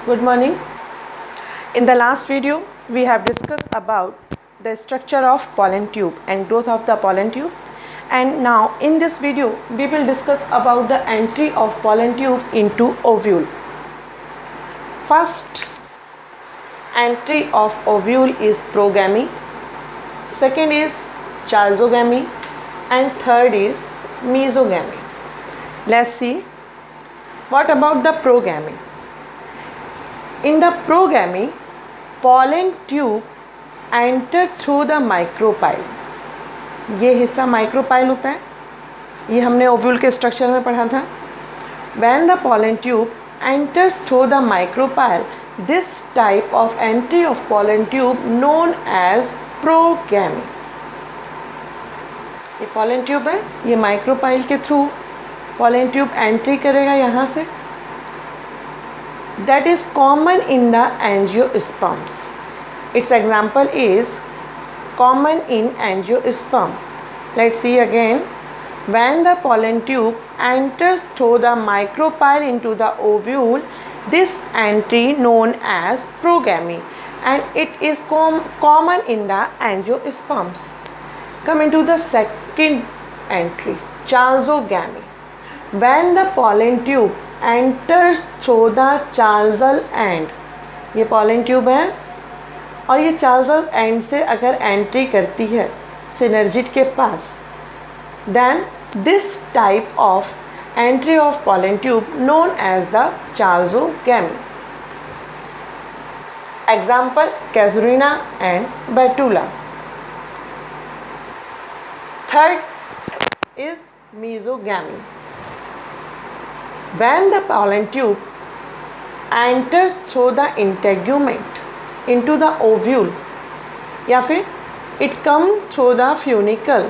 Good morning. In the last video, we have discussed about the structure of pollen tube and growth of the pollen tube. And now in this video, we will discuss about the entry of pollen tube into ovule. First entry of ovule is progamy, second is chalzogamy, and third is mesogamy. Let's see what about the progamy. In the progamy, pollen tube enter through the micropyle. ये हिस्सा micropyle होता है, ये हमने ovule के structure में पढ़ा था. When the pollen tube enters through the micropyle, this type of entry of pollen tube known as progamy. ये pollen tube है, ये माइक्रोपाइल के थ्रू pollen tube एंट्री करेगा यहाँ से. That is common in the angiosperms. Its example is common in angiosperm. Let's see again. When the pollen tube enters through the micropyle into the ovule, this entry known as progamy, and it is common in the angiosperms. Coming to the second entry, chalzogamy. When the pollen tube enters through the chalzal end, ये pollen tube है और ये chalzal end से अगर entry करती है synergid के पास, then this type of entry of pollen tube known as the chalzogamy. Example, casuarina and betula. Third is mesogamy. When the pollen tube enters through the integument into the ovule, या फिर it come through the funicle.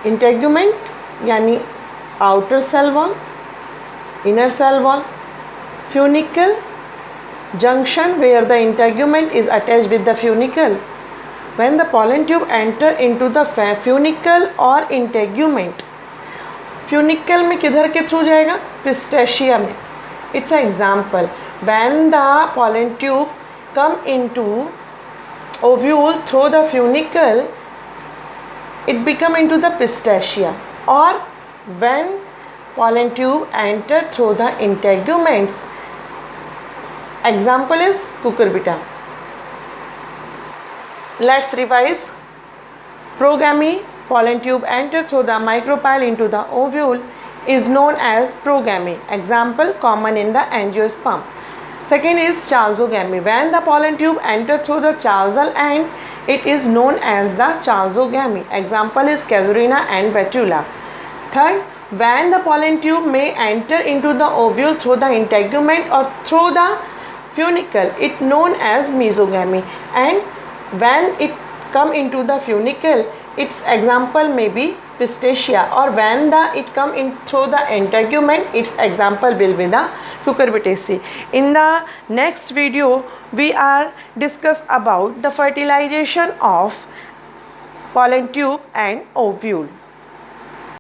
Integument यानी outer cell wall, inner cell wall, funicle junction where the integument is attached with the funicle. When the pollen tube enter into the funicle or integument, funicle में किधर के through जाएगा? पिस्टेशिया में. It's example, when the pollen tube come into ovule through the funicle, it become into the pistachia. Or when pollen tube enter through the integuments, example is cucurbita. Let's revise. Progamy, pollen tube enter through the micropyle into the ovule, is known as progamy. Example, common in the angiosperm. Second is chalzogamy. When the pollen tube enter through the chalzal end, it is known as the chalzogamy. Example is casuarina and betula. Third, when the pollen tube may enter into the ovule through the integument or through the funicle, it known as mesogamy. And when it come into the funicle, its example may be pistachia, or when it come in through the integument, its example will be the cucurbitaceae. In the next video, we are discuss about the fertilization of pollen tube and ovule.